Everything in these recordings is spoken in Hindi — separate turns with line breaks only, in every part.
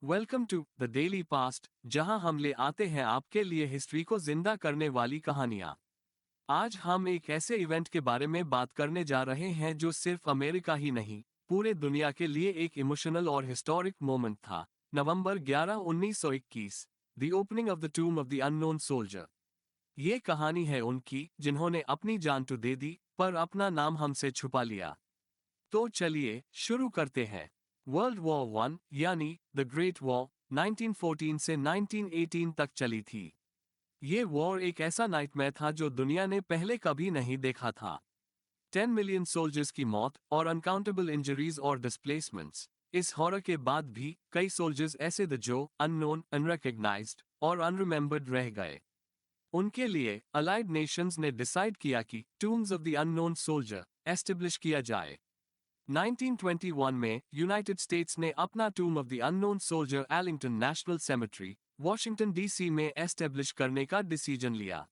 Welcome to the daily past, जहां हम ले आते हैं आपके लिए हिस्ट्री को जिंदा करने वाली कहानियां। आज हम एक ऐसे इवेंट के बारे में बात करने जा रहे हैं जो सिर्फ अमेरिका ही नहीं, पूरे दुनिया के लिए एक इमोशनल और हिस्टोरिक मोमेंट था। नवंबर 11, 1921, the opening of the tomb of the unknown soldier. ये कहानी है उनकी जिन्होंने अपनी जान तो दे दी, पर अपना नाम हमसे छुपा लिया। तो चलिए शुरू करते हैं। वर्ल्ड वॉर वन यानी द ग्रेट वॉर 1914 से 1918 तक चली थी। ये वॉर एक ऐसा नाइटमेयर था जो दुनिया ने पहले कभी नहीं देखा था। 10 मिलियन सोल्जर्स की मौत और अनकाउंटेबल इंजरीज और डिस्प्लेसमेंट्स। इस हॉरर के बाद भी कई सोल्जर्स ऐसे थे जो अननोन, अनरिकग्नाइज्ड और अनरिमेंबर्ड रह गए। उनके लिए अलाइड नेशंस ने डिसाइड किया कि tombs of the unknown soldier establish किया जाए। 1921 में यूनाइटेड स्टेट्स ने अपना टूम of the unknown soldier Ellington national cemetery, Washington DC में एस्टेब्लिश करने का डिसीजन लिया।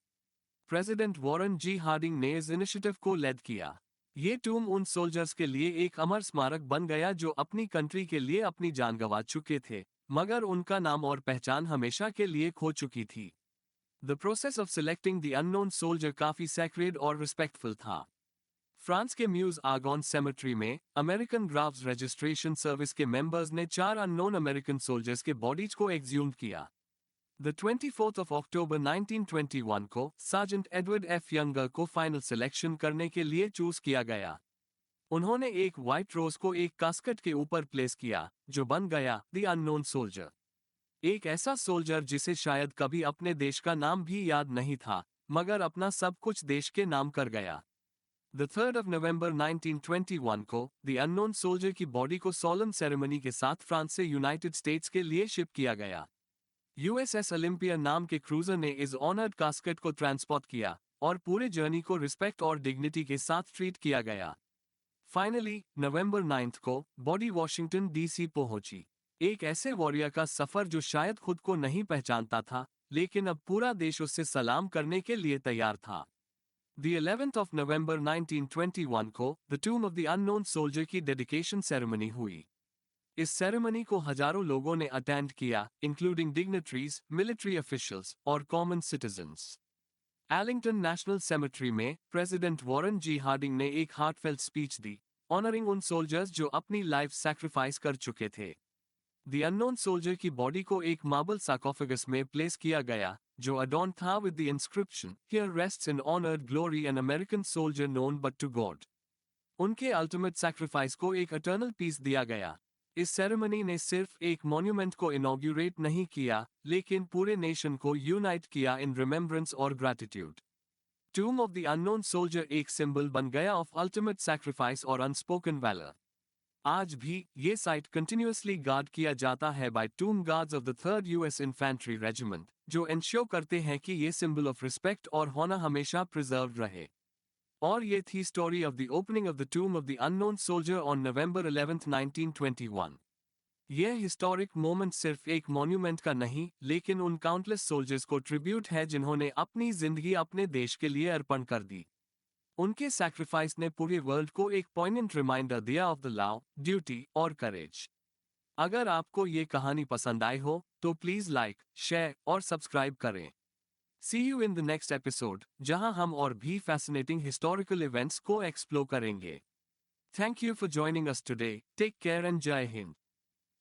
प्रेसिडेंट वॉरेन जी हार्डिंग ने इस इनिशिएटिव को लेड किया। ये टूम उन सोल्जर्स के लिए एक अमर स्मारक बन गया जो अपनी कंट्री के लिए अपनी जान गंवा चुके थे, मगर उनका नाम और पहचान हमेशा के लिए खो चुकी थी। The process of selecting the unknown soldier काफी सैक्रेड और रिस्पेक्टफुल था। फ्रांस के म्यूज आगॉन सेमेट्री में अमेरिकन ग्राफ्स रजिस्ट्रेशन सर्विस के मेंबर्स ने 4 अननोन अमेरिकन सोल्जर्स के बॉडीज को एक्सह्यूम किया। द 24th ऑफ अक्टूबर 1921 को सार्जेंट एडवर्ड एफ यंगर को फाइनल सिलेक्शन करने के लिए चूज किया गया। उन्होंने एक व्हाइट रोज को एक कास्केट के ऊपर प्लेस किया, जो बन गया द अननोन सोल्जर। एक ऐसा सोल्जर जिसे शायद कभी अपने देश का नाम भी याद नहीं था, मगर अपना सब कुछ देश के नाम कर गया। The 3rd of November 1921 को द अननोन सोल्जर की बॉडी को सोलम सेरेमनी के साथ फ्रांस से यूनाइटेड स्टेट्स के लिए शिप किया गया। यूएसएस ओलंपिया नाम के क्रूजर ने इस ऑनर्ड कास्केट को ट्रांसपोर्ट किया और पूरे जर्नी को रिस्पेक्ट और डिग्निटी के साथ ट्रीट किया गया। फाइनली नवंबर 9 को बॉडी वॉशिंगटन डीसी पहुंची। एक ऐसे वॉरियर का सफर जो शायद खुद को नहीं पहचानता था, लेकिन अब पूरा देश उससे सलाम करने के लिए तैयार था। The 11th of November 1921 को The Tomb of the Unknown Soldier की डेडिकेशन सेरेमनी हुई। इस सेरेमनी को हजारों लोगों ने अटेंड किया, इंक्लूडिंग डिग्नेटरीज, मिलिट्री ऑफिशियल्स और common citizens. Ellington national cemetery में प्रेसिडेंट वॉरेन जी हार्डिंग ने एक हार्टफेल्ट स्पीच दी, ऑनरिंग उन सोल्जर्स जो अपनी लाइफ सैक्रिफाइस कर चुके थे। द अननोन सोल्जर की बॉडी को एक मार्बल सार्कोफेगस में प्लेस किया गया, जो अडॉर्न था with the inscription, here rests in honoured glory an American soldier known but to God. उनके अल्टीमेट सैक्रिफाइस को एक इटर्नल पीस दिया गया। इस सेरेमनी ने सिर्फ एक मॉन्यूमेंट को इनॉग्यूरेट नहीं किया, लेकिन पूरे नेशन को यूनाइट किया इन रिमेम्बरेंस और gratitude. Tomb of the unknown soldier एक सिंबल बन गया ऑफ अल्टीमेट सैक्रिफाइस और अनस्पोकन वैलर। आज भी ये साइट कंटिन्यूअसली गार्ड किया जाता है by tomb guards of the 3rd US infantry regiment, जो इंश्योर करते हैं कि ये सिंबल ऑफ रिस्पेक्ट और हॉनर हमेशा प्रिजर्व रहे। और ये थी story of the opening of the tomb of the unknown soldier on November 11, 1921। यह हिस्टोरिक मोमेंट सिर्फ एक मॉन्यूमेंट का नहीं, लेकिन उन काउंटलेस सोल्जर्स को ट्रिब्यूट है जिन्होंने अपनी जिंदगी अपने देश के लिए अर्पण कर दी। उनके सैक्रिफाइस ने पूरे वर्ल्ड को एक पॉइंटेंट रिमाइंडर दिया ऑफ द लव, ड्यूटी और करेज। अगर आपको ये कहानी पसंद आई हो, तो प्लीज लाइक, शेयर और सब्सक्राइब करें। See you in the next episode, जहां हम और भी फैसिनेटिंग हिस्टोरिकल इवेंट्स को एक्सप्लोर करेंगे। Thank you for joining us today. Take care and जय हिंद।